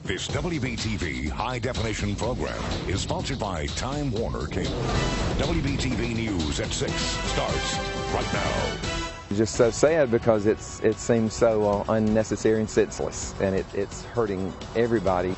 This WBTV high-definition program is sponsored by Time Warner Cable. WBTV News at 6 starts right now. It's just so sad because it seems so unnecessary and senseless, and it's hurting everybody.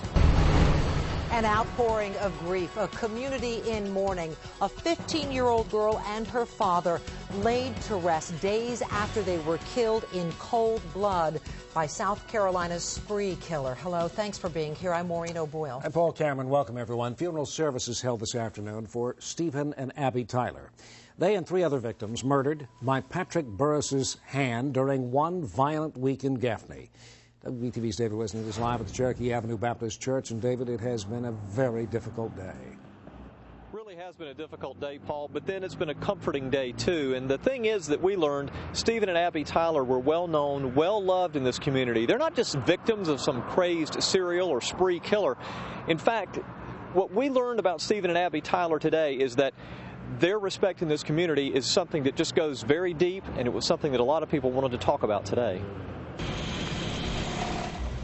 An outpouring of grief, a community in mourning. A 15-year-old girl and her father laid to rest days after they were killed in cold blood by South Carolina's spree killer. Hello, thanks for being here. I'm Maureen O'Boyle. I'm Paul Cameron. Welcome, everyone. Funeral services held this afternoon for Stephen and Abby Tyler. They and 3 other victims murdered by Patrick Burris's hand during one violent week in Gaffney. WBTV's David WHISENANT is live at the Cherokee Avenue Baptist Church. And, David, it has been a very difficult day. Really has been a difficult day, Paul, but then it's been a comforting day, too. And the thing is that we learned Stephen and Abby Tyler were well-known, well-loved in this community. They're not just victims of some crazed serial or spree killer. In fact, what we learned about Stephen and Abby Tyler today is that their respect in this community is something that just goes very deep, and it was something that a lot of people wanted to talk about today.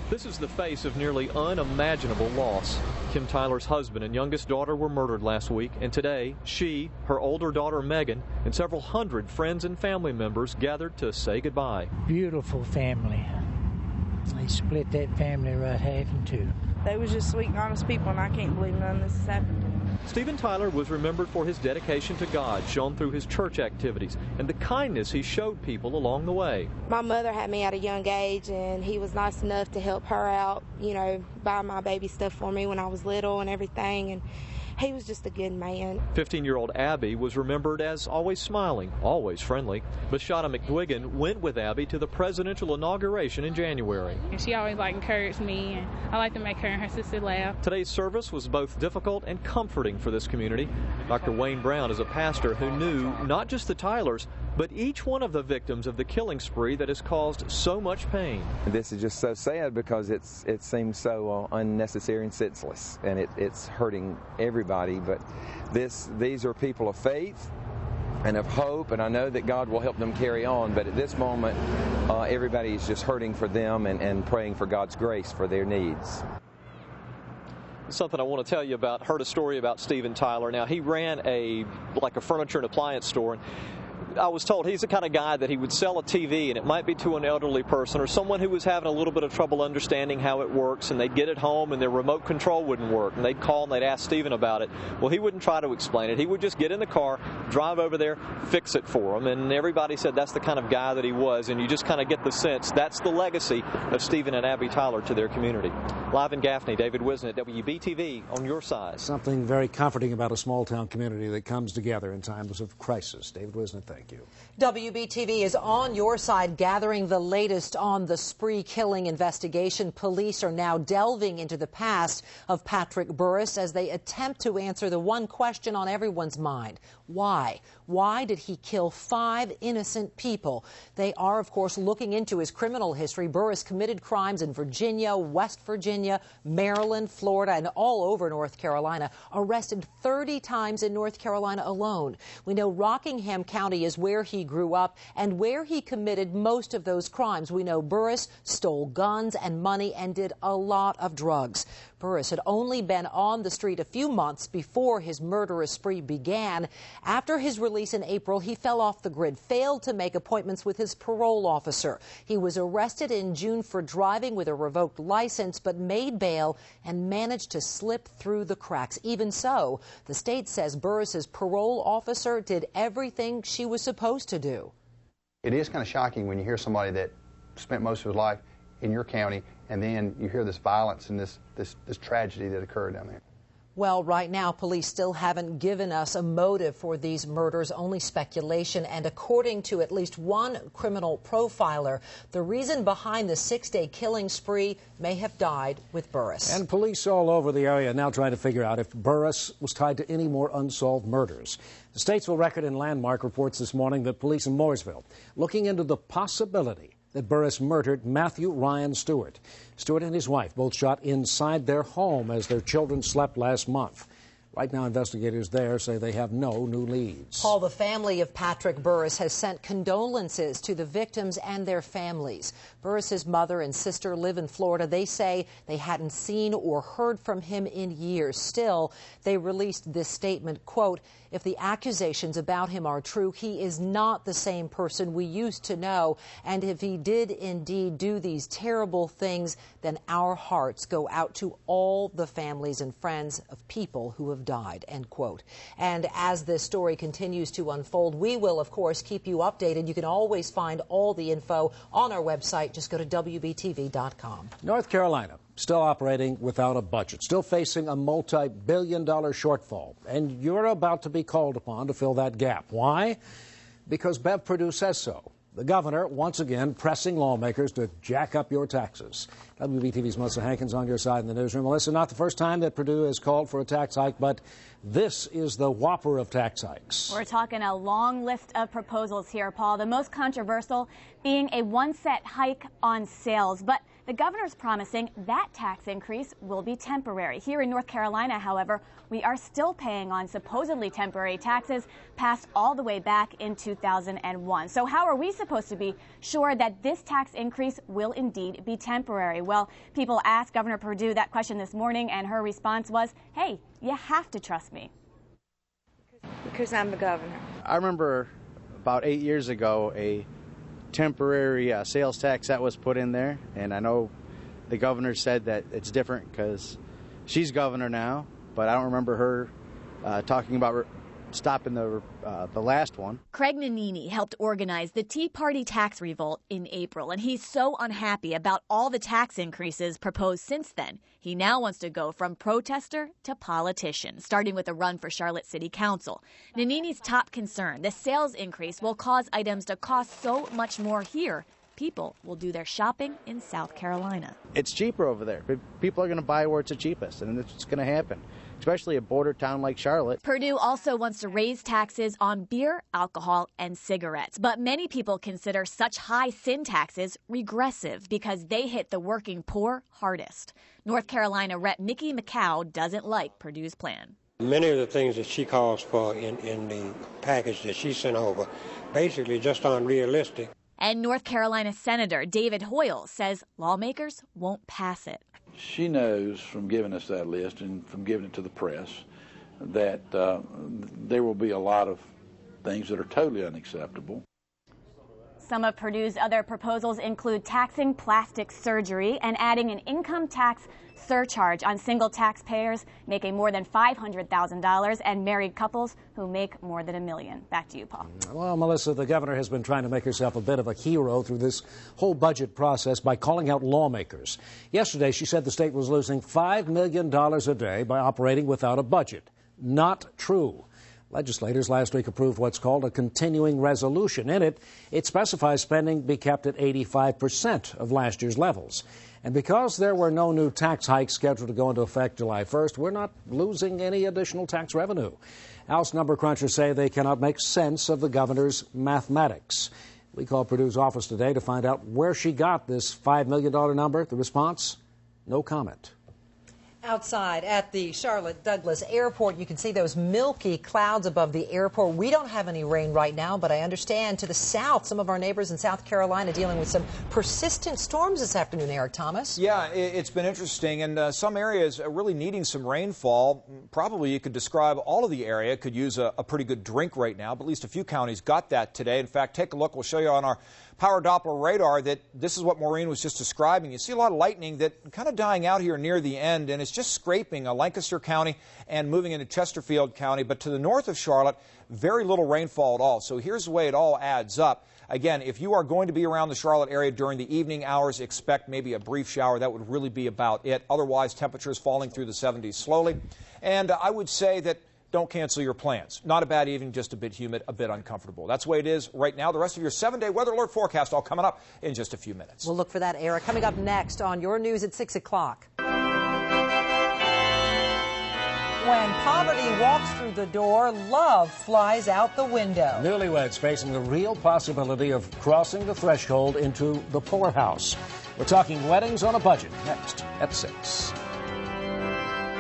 This is the face of nearly unimaginable loss. Kim Tyler's husband and youngest daughter were murdered last week, and today she, her older daughter Megan, and several hundred friends and family members gathered to say goodbye. Beautiful family. They split that family right half in two. They was just sweet and honest people, and I can't believe none of this has happened. Stephen Tyler was remembered for his dedication to God, shown through his church activities, and the kindness he showed people along the way. My mother had me at a young age, and he was nice enough to help her out, you know, buy my baby stuff for me when I was little and everything, and he was just a good man. 15-year-old Abby was remembered as always smiling, always friendly. Bashada McGuigan went with Abby to the presidential inauguration in January. She always encouraged me, and I like to make her and her sister laugh. Today's service was both difficult and comforting for this community. Dr. Wayne Brown is a pastor who knew not just the Tylers, but each one of the victims of the killing spree that has caused so much pain. This is just so sad because it seems so unnecessary and senseless, and it's hurting everybody. But these are people of faith and of hope, and I know that God will help them carry on. But at this moment, everybody is just hurting for them and praying for God's grace for their needs. Something I want to tell you about. Heard a story about Stephen Tyler. Now, he ran a furniture and appliance store. And I was told he's the kind of guy that he would sell a TV, and it might be to an elderly person or someone who was having a little bit of trouble understanding how it works, and they'd get it home and their remote control wouldn't work, and they'd call and they'd ask Stephen about it. Well, he wouldn't try to explain it. He would just get in the car, drive over there, fix it for them, and everybody said that's the kind of guy that he was, and you just kind of get the sense that's the legacy of Stephen and Abby Tyler to their community. Live in Gaffney, David WHISENANT, WBTV, on your side. Something very comforting about a small-town community that comes together in times of crisis. David WHISENANT, thank you. WBTV is on your side, gathering the latest on the spree killing investigation. Police are now delving into the past of Patrick Burris as they attempt to answer the one question on everyone's mind. Why? Why did he kill 5 innocent people? They are, of course, looking into his criminal history. Burris committed crimes in Virginia, West Virginia, Maryland, Florida, and all over North Carolina. Arrested 30 times in North Carolina alone. We know Rockingham County is where he grew up and where he committed most of those crimes. We know Burris stole guns and money and did a lot of drugs. Burris had only been on the street a few months before his murderous spree began. After his release in April, he fell off the grid, failed to make appointments with his parole officer. He was arrested in June for driving with a revoked license, but made bail and managed to slip through the cracks. Even so, the state says Burris's parole officer did everything she was supposed to do. It is kind of shocking when you hear somebody that spent most of his life in your county, and then you hear this violence and this tragedy that occurred down there. Well, right now, police still haven't given us a motive for these murders, only speculation. And according to at least one criminal profiler, the reason behind the 6-day killing spree may have died with Burris. And police all over the area are now trying to figure out if Burris was tied to any more unsolved murders. The Statesville Record and Landmark reports this morning that police in Mooresville looking into the possibility that Burris murdered Matthew Ryan Stewart. Stewart and his wife both shot inside their home as their children slept last month. Right now, investigators there say they have no new leads. Paul, the family of Patrick Burris has sent condolences to the victims and their families. Burris's mother and sister live in Florida. They say they hadn't seen or heard from him in years. Still, they released this statement, quote, "If the accusations about him are true, he is not the same person we used to know. And if he did indeed do these terrible things, then our hearts go out to all the families and friends of people who have died," end quote. And as this story continues to unfold, we will, of course, keep you updated. You can always find all the info on our website. Just go to WBTV.com. North Carolina still operating without a budget, still facing a multi-billion-dollar shortfall. And you're about to be called upon to fill that gap. Why? Because Bev Perdue says so. The governor, once again, pressing lawmakers to jack up your taxes. WBTV's Melissa Hankins on your side in the newsroom. Melissa, not the first time that Perdue has called for a tax hike, but this is the whopper of tax hikes. We're talking a long list of proposals here, Paul. The most controversial being a one-cent hike on sales. But the governor's promising that tax increase will be temporary. Here in North Carolina, however, we are still paying on supposedly temporary taxes passed all the way back in 2001. So how are we supposed to be sure that this tax increase will indeed be temporary? Well, people asked Governor Perdue that question this morning, and her response was, hey, you have to trust me. Because I'm the governor. I remember about 8 years ago a temporary sales tax that was put in there, and I know the governor said that it's different because she's governor now, but I don't remember her talking about stopping the last one. Craig Nannini helped organize the Tea Party tax revolt in April, and he's so unhappy about all the tax increases proposed since then. He now wants to go from protester to politician, starting with a run for Charlotte City Council. Nannini's top concern, the sales increase will cause items to cost so much more here. People will do their shopping in South Carolina. It's cheaper over there. People are going to buy where it's the cheapest, and it's going to happen, especially a border town like Charlotte. Perdue also wants to raise taxes on beer, alcohol, and cigarettes. But many people consider such high sin taxes regressive because they hit the working poor hardest. North Carolina Rep. Nikki McCow doesn't like Perdue's plan. Many of the things that she calls for in the package that she sent over basically just aren't realistic. And North Carolina Senator David Hoyle says lawmakers won't pass it. She knows from giving us that list and from giving it to the press that there will be a lot of things that are totally unacceptable. Some of Perdue's other proposals include taxing plastic surgery and adding an income tax surcharge on single taxpayers making more than $500,000 and married couples who make more than $1 million. Back to you, Paul. Well, Melissa, the governor has been trying to make herself a bit of a hero through this whole budget process by calling out lawmakers. Yesterday, she said the state was losing $5 million a day by operating without a budget. Not true. Legislators last week approved what's called a continuing resolution. In it, it specifies spending be kept at 85% of last year's levels. And because there were no new tax hikes scheduled to go into effect July 1st, we're not losing any additional tax revenue. House number crunchers say they cannot make sense of the governor's mathematics. We called Perdue's office today to find out where she got this $5 million number. The response? No comment. Outside at the Charlotte Douglas Airport, you can see those milky clouds above the airport. We don't have any rain right now, but I understand to the south, some of our neighbors in South Carolina dealing with some persistent storms this afternoon, Eric Thomas. Yeah, it's been interesting, and some areas are really needing some rainfall. Probably you could describe all of the area could use a pretty good drink right now, but at least a few counties got that today. In fact, take a look. We'll show you on our Power Doppler radar that this is what Maureen was just describing. You see a lot of lightning that kind of dying out here near the end, and it's just scraping Lancaster County and moving into Chesterfield County. But to the north of Charlotte, very little rainfall at all. So here's the way it all adds up. Again, if you are going to be around the Charlotte area during the evening hours, expect maybe a brief shower. That would really be about it. Otherwise, temperatures falling through the 70s slowly. And I would say that don't cancel your plans. Not a bad evening, just a bit humid, a bit uncomfortable. That's the way it is right now. The rest of your 7-day weather alert forecast all coming up in just a few minutes. We'll look for that, Eric. Coming up next on your news at 6 o'clock. When poverty walks through the door, love flies out the window. Newlyweds facing the real possibility of crossing the threshold into the poorhouse. We're talking weddings on a budget next at 6.